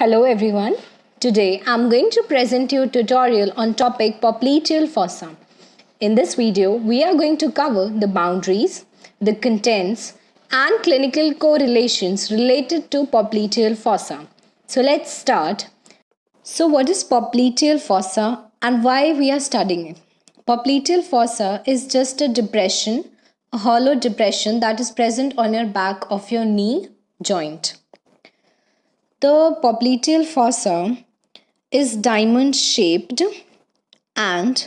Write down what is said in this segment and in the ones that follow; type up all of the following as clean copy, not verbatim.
Hello everyone. Today I'm going to present you a tutorial on topic popliteal fossa. In this video, we are going to cover the boundaries, the contents and clinical correlations related to popliteal fossa. So let's start. So what is popliteal fossa and why we are studying it? Popliteal fossa is just a depression, a hollow depression that is present on your back of your knee joint. The popliteal fossa is diamond shaped and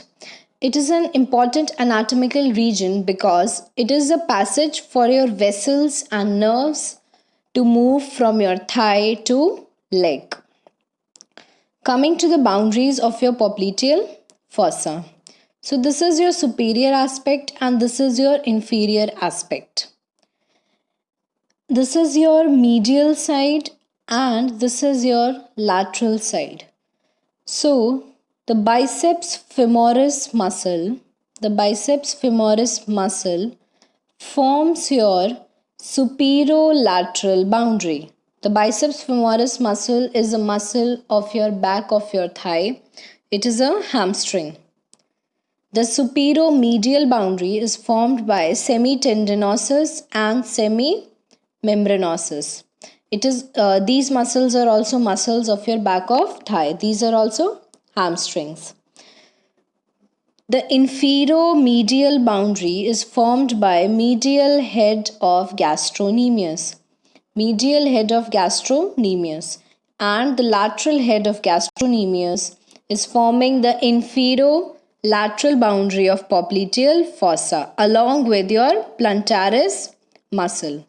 it is an important anatomical region because it is a passage for your vessels and nerves to move from your thigh to leg. Coming to the boundaries of your popliteal fossa. So this is your superior aspect and this is your inferior aspect. This is your medial side and this is your lateral side. So the biceps femoris muscle forms your superolateral boundary. The biceps femoris muscle is a muscle of your back of your thigh. It is a hamstring. The superomedial boundary is formed by semitendinosus and semimembranosus. These muscles are also muscles of your back of thigh. These are also hamstrings. The inferomedial boundary is formed by medial head of gastrocnemius. And the lateral head of gastrocnemius is forming the inferolateral boundary of popliteal fossa along with your plantaris muscle.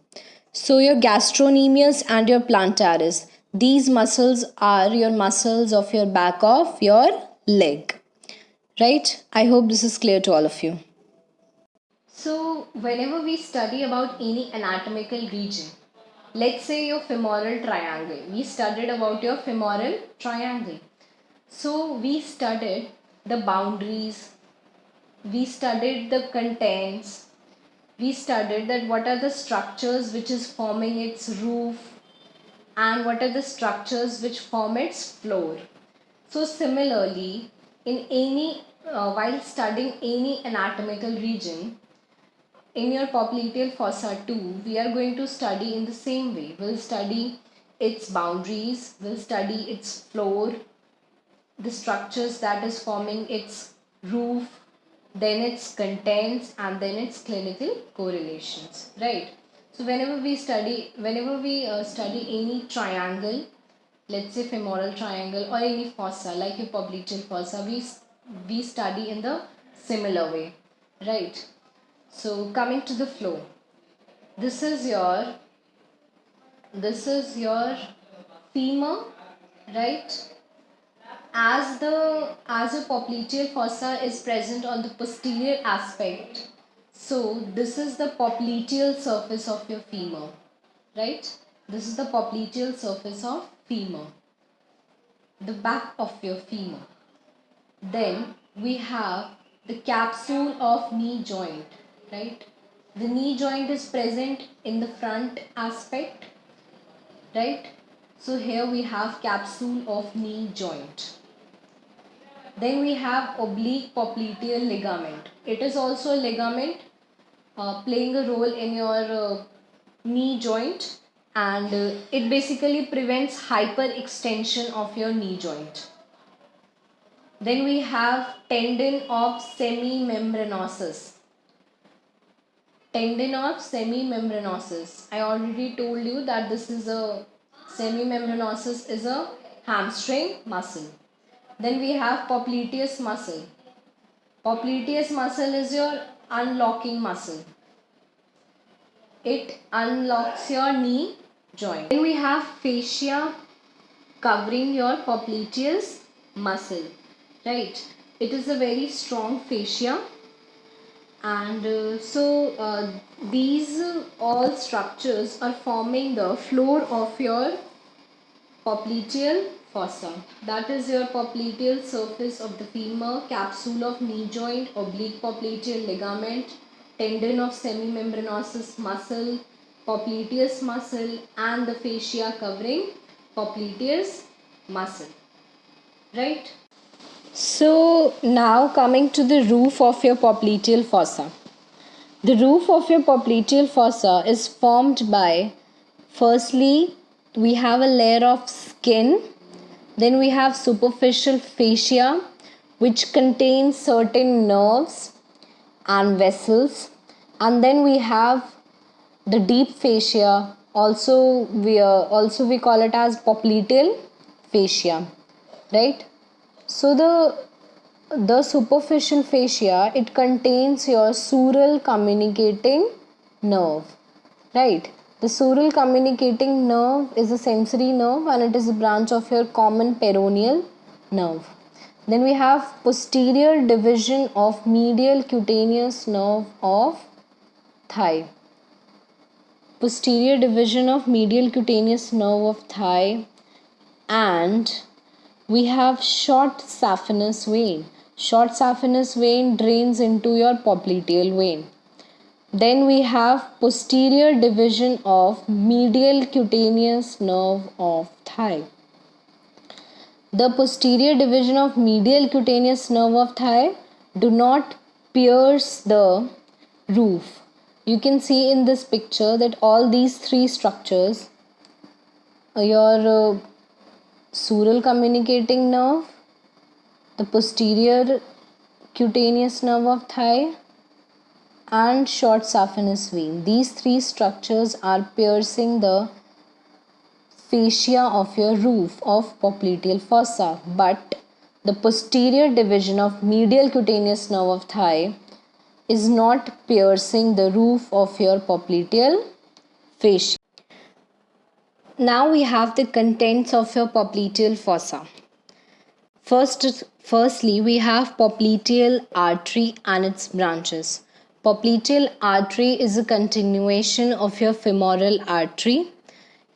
So your gastrocnemius and your plantaris, these muscles are your muscles of your back of your leg. Right? I hope this is clear to all of you. So whenever we study about any anatomical region, let's say your femoral triangle, we studied about your femoral triangle. So we studied the boundaries, we studied the contents, we studied that what are the structures which is forming its roof and what are the structures which form its floor. So similarly, while studying any anatomical region, in your popliteal fossa too, we are going to study in the same way. We'll study its boundaries, we'll study its floor, the structures that is forming its roof, then its contents and then its clinical correlations, right? So whenever we study any triangle, let's say femoral triangle or any fossa like a popliteal fossa, we study in the similar way, right? So coming to the flow, this is your femur, right? As a popliteal fossa is present on the posterior aspect, so this is the popliteal surface of your femur, right? This is the popliteal surface of femur, the back of your femur. Then we have the capsule of knee joint, right? The knee joint is present in the front aspect, right? So here we have capsule of knee joint. Then we have oblique popliteal ligament. It is also a ligament playing a role in your knee joint, and it basically prevents hyperextension of your knee joint. Then we have tendon of semimembranosus. Tendon of semimembranosus. I already told you that this is a semimembranosus is a hamstring muscle. Then we have popliteus muscle. Popliteus muscle is your unlocking muscle. It unlocks your knee joint. Then we have fascia covering your popliteus muscle, right? It is a very strong fascia, and these all structures are forming the floor of your popliteal fossa. That is your popliteal surface of the femur, capsule of knee joint, oblique popliteal ligament, tendon of semimembranosus muscle, popliteus muscle and the fascia covering popliteus muscle, right? So now coming to the roof of your popliteal fossa. The roof of your popliteal fossa is formed by, firstly, we have a layer of skin, then we have superficial fascia, which contains certain nerves and vessels, and then we have the deep fascia. Also we call it as popliteal fascia, right? So the superficial fascia, it contains your sural communicating nerve, right? The sural communicating nerve is a sensory nerve and it is a branch of your common peroneal nerve. Then we have posterior division of medial cutaneous nerve of thigh. Posterior division of medial cutaneous nerve of thigh, and we have short saphenous vein. Short saphenous vein drains into your popliteal vein. Then we have posterior division of medial cutaneous nerve of thigh. The posterior division of medial cutaneous nerve of thigh do not pierce the roof. You can see in this picture that all these three structures, your sural communicating nerve, the posterior cutaneous nerve of thigh, and short saphenous vein. These three structures are piercing the fascia of your roof of popliteal fossa, but the posterior division of medial cutaneous nerve of thigh is not piercing the roof of your popliteal fascia. Now we have the contents of your popliteal fossa. Firstly, we have popliteal artery and its branches. Popliteal artery is a continuation of your femoral artery.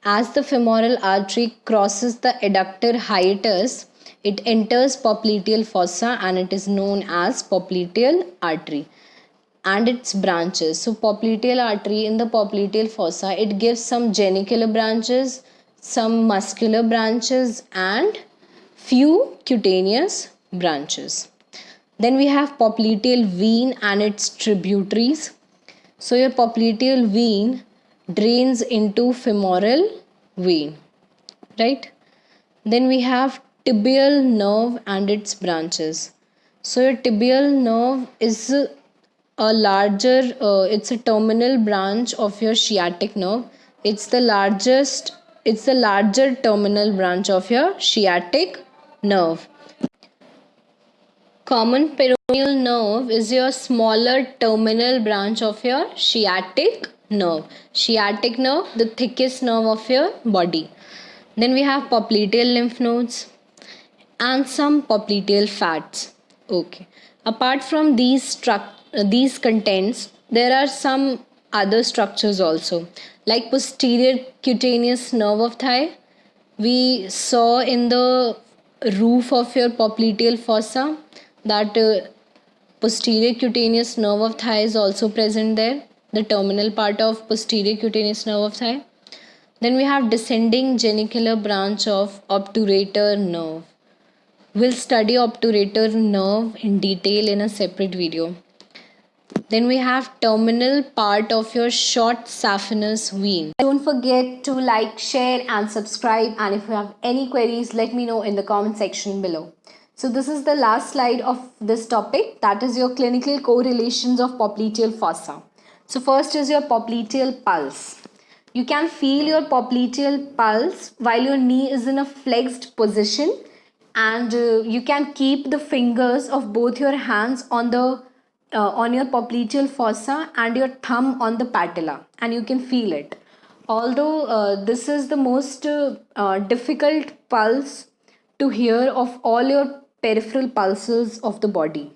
As the femoral artery crosses the adductor hiatus, it enters popliteal fossa and it is known as popliteal artery and its branches. So popliteal artery in the popliteal fossa, it gives some genicular branches, some muscular branches and few cutaneous branches. Then we have popliteal vein and its tributaries. So your popliteal vein drains into femoral vein, right? Then we have tibial nerve and its branches. So your tibial nerve is a larger, it's a terminal branch of your sciatic nerve. It's the larger terminal branch of your sciatic nerve. Common peroneal nerve is your smaller terminal branch of your sciatic nerve. Sciatic nerve, the thickest nerve of your body. Then we have popliteal lymph nodes and some popliteal fats. Okay. Apart from these contents, there are some other structures also, like posterior cutaneous nerve of thigh. We saw in the roof of your popliteal fossa that posterior cutaneous nerve of thigh is also present there, the terminal part of posterior cutaneous nerve of thigh. Then we have descending genicular branch of obturator nerve. We'll study obturator nerve in detail in a separate video. Then we have terminal part of your short saphenous vein. Don't forget to like, share and subscribe, and if you have any queries, let me know in the comment section below. So this is the last slide of this topic, that is your clinical correlations of popliteal fossa. So first is your popliteal pulse. You can feel your popliteal pulse while your knee is in a flexed position, and you can keep the fingers of both your hands on your popliteal fossa and your thumb on the patella, and you can feel it. Although this is the most difficult pulse to hear of all your peripheral pulses of the body.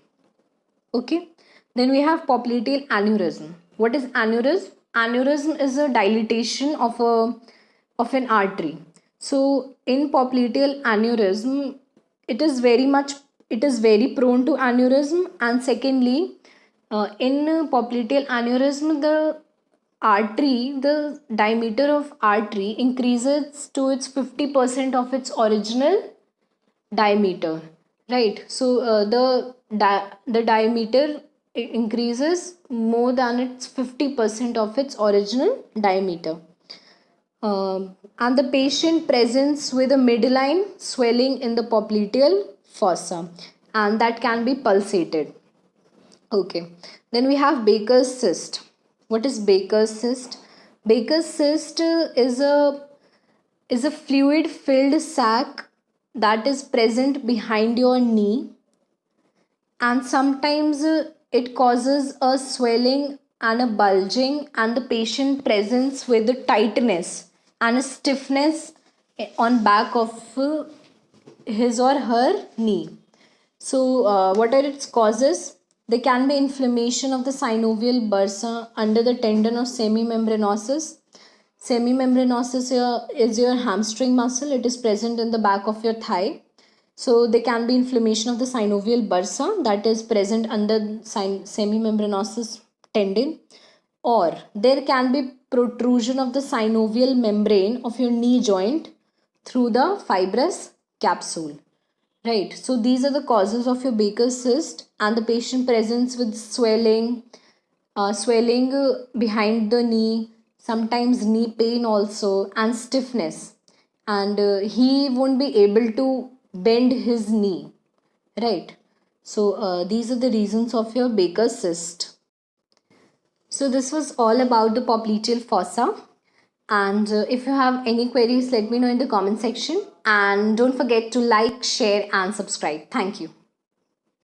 Okay. Then we have popliteal aneurysm. What is aneurysm? Aneurysm is a dilatation of an artery. So in popliteal aneurysm, it is very prone to aneurysm, and secondly, in popliteal aneurysm, the artery, the diameter of artery increases to its 50% of its original diameter, right? So the diameter increases more than its 50% of its original diameter. And the patient presents with a midline swelling in the popliteal fossa, and that can be pulsated. Okay, then we have Baker's cyst. What is Baker's cyst? Baker's cyst is a fluid filled sac that is present behind your knee, and sometimes it causes a swelling and a bulging, and the patient presents with a tightness and a stiffness on back of his or her knee. So, what are its causes? There can be inflammation of the synovial bursa under the tendon of semimembranosus. Semimembranosus is your hamstring muscle. It is present in the back of your thigh. So, there can be inflammation of the synovial bursa that is present under semimembranosus tendon, or there can be protrusion of the synovial membrane of your knee joint through the fibrous capsule. Right, so these are the causes of your Baker's cyst, and the patient presents with swelling, behind the knee, sometimes knee pain also, and stiffness, and he won't be able to bend his knee. Right, so these are the reasons of your Baker's cyst. So this was all about the popliteal fossa. And if you have any queries, let me know in the comment section. And don't forget to like, share, and subscribe. Thank you.